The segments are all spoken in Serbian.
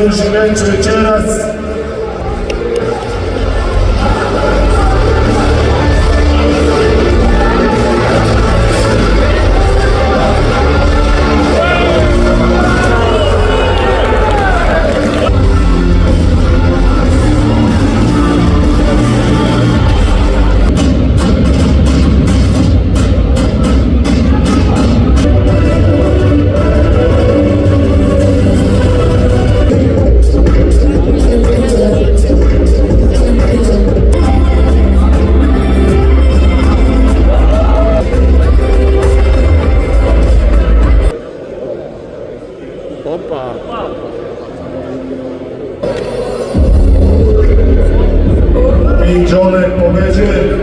završeneću večeras. I człowiek powiedzie.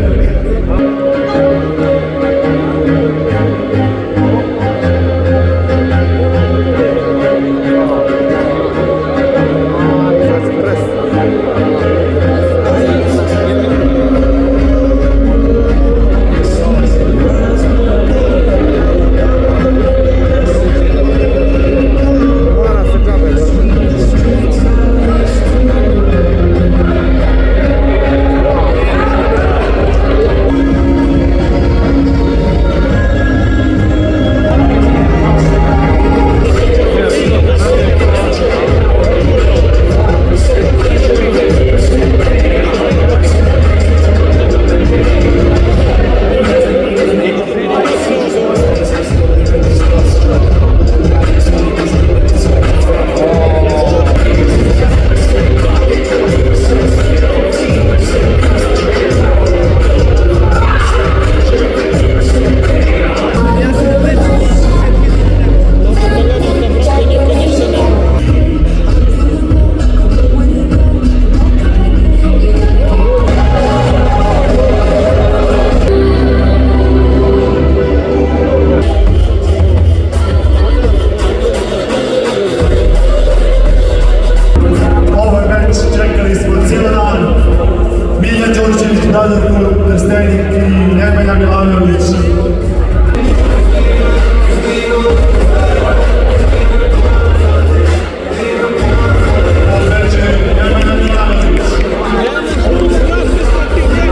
Trstenik i Nemanja Milanović.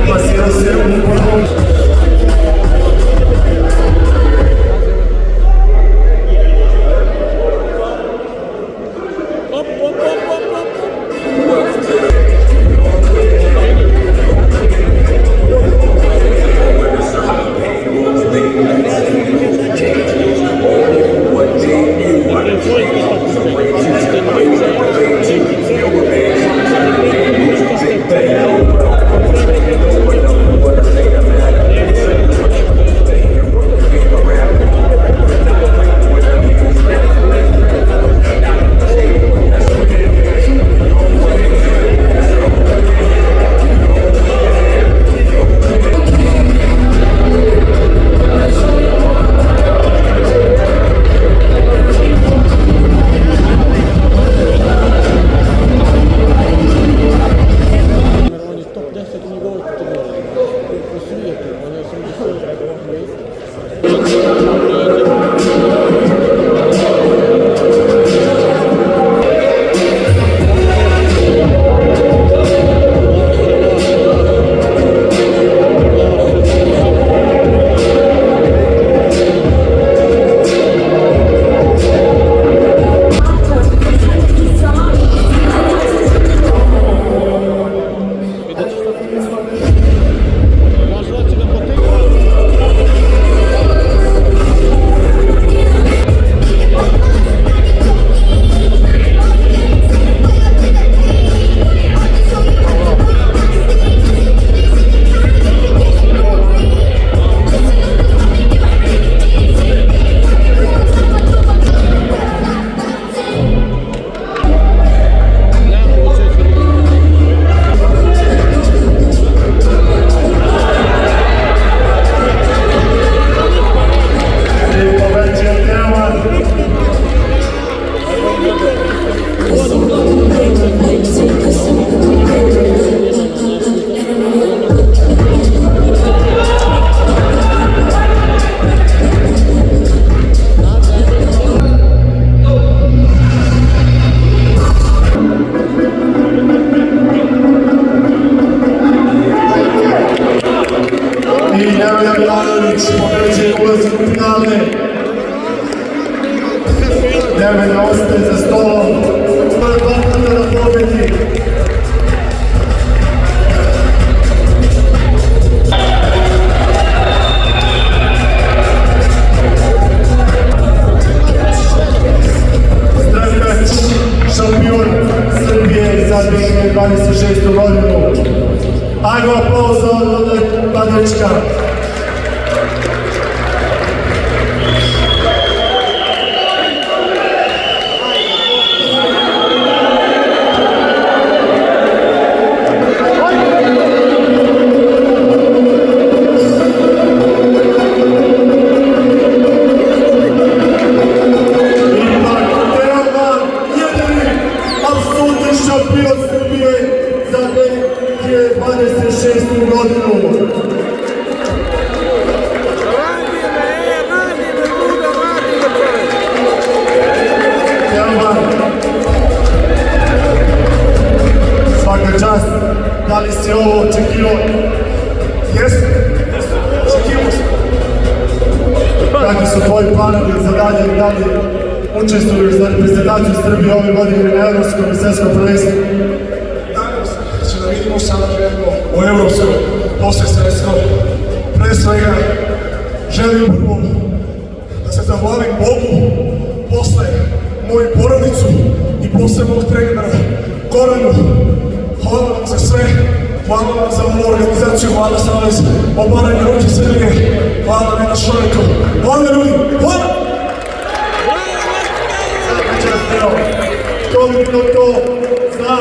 Plasirao se u prvom. za 2026. godinu. Ajmo aplauz za ovdje pa dečka. Šampion Srbije za 2026. godinu. Svaka čast, da li si ovo očekivao? Jesi? Očekivao sam. Kakvi su tvoji planovi za dalje učestvuješ za reprezentaciju Srbije ove godine na Evropskom i svetskom prvenstvu? Nadam se da vidimo sada želimo u Evropskom, posle svetskom. Pre svega želim prvo da se zahvalim Bogu, posle moju porodicu i posle mog trenera Goranu. Hvala vam za sve, hvala vam za ovu organizaciju, hvala Savez obaranje ruke Srbije, hvala Nena Šoreku, hvala ljudi, hvala! Koliko to zna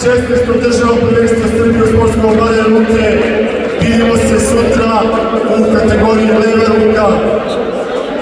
16. državno prvenstvo Srbije u sportskom obaranju ruke. Vidimo se sutra u kategoriji leva ruka.